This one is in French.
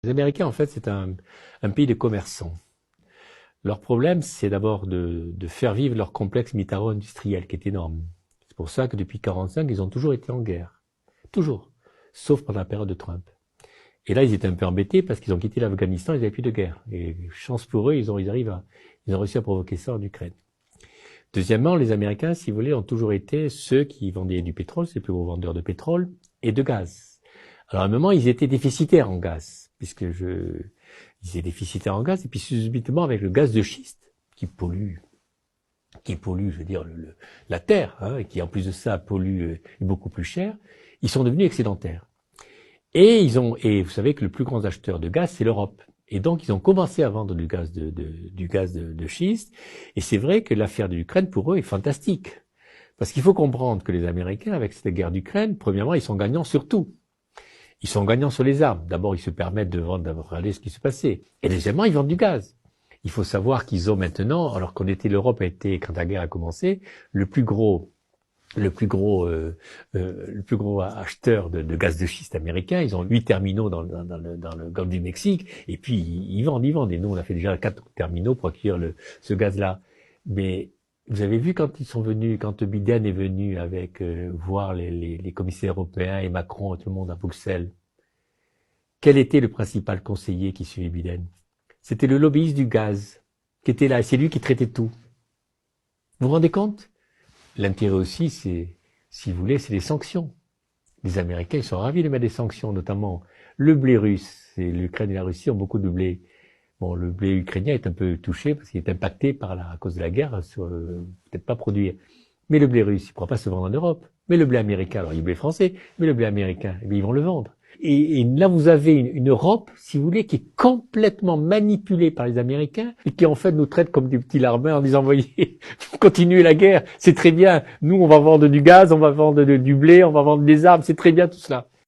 Les Américains, en fait, c'est un pays de commerçants. Leur problème, c'est d'abord de faire vivre leur complexe militaro-industriel, qui est énorme. C'est pour ça que depuis 1945, ils ont toujours été en guerre. Toujours. Sauf pendant la période de Trump. Et là, ils étaient un peu embêtés parce qu'ils ont quitté l'Afghanistan, ils n'avaient plus de guerre. Et chance pour eux, ils ont réussi à provoquer ça en Ukraine. Deuxièmement, les Américains, si vous voulez, ont toujours été ceux qui vendaient du pétrole, c'est les plus gros vendeurs de pétrole et de gaz. Alors à un moment, ils étaient déficitaires en gaz, ils étaient déficitaires en gaz, et puis subitement avec le gaz de schiste, qui pollue, je veux dire, la terre, hein, et qui en plus de ça pollue beaucoup plus cher, ils sont devenus excédentaires. Et vous savez que le plus grand acheteur de gaz, c'est l'Europe. Et donc, ils ont commencé à vendre du gaz de schiste. Et c'est vrai que l'affaire de l'Ukraine, pour eux, est fantastique. Parce qu'il faut comprendre que les Américains, avec cette guerre d'Ukraine, premièrement, ils sont gagnants sur tout. Ils sont gagnants sur les armes. D'abord, ils se permettent de vendre, d'avoir regardé ce qui se passait. Et deuxièmement, ils vendent du gaz. Il faut savoir qu'ils ont maintenant, alors l'Europe a été, quand la guerre a commencé, le plus gros acheteur de gaz de schiste américain. Ils ont 8 terminaux dans le golfe du Mexique, et puis ils vendent. Et nous, on a fait déjà 4 terminaux pour accueillir ce gaz-là. Mais vous avez vu quand Biden est venu avec voir les commissaires européens et Macron et tout le monde à Bruxelles, quel était le principal conseiller qui suivait Biden? C'était le lobbyiste du gaz qui était là, et c'est lui qui traitait tout. Vous vous rendez compte? L'intérêt aussi, c'est, si vous voulez, c'est les sanctions. Les Américains, ils sont ravis de mettre des sanctions, notamment le blé russe. Et l'Ukraine et la Russie ont beaucoup de blé. Bon, le blé ukrainien est un peu touché parce qu'il est impacté à cause de la guerre, peut-être pas produire. Mais le blé russe, il ne pourra pas se vendre en Europe. Mais le blé américain, alors il y a le blé français, mais le blé américain, eh bien, ils vont le vendre. Et là, vous avez une Europe, si vous voulez, qui est complètement manipulée par les Américains et qui, en fait, nous traite comme des petits larbins en disant, voyez, continuez la guerre, c'est très bien. Nous, on va vendre du gaz, on va vendre du blé, on va vendre des armes, c'est très bien tout cela.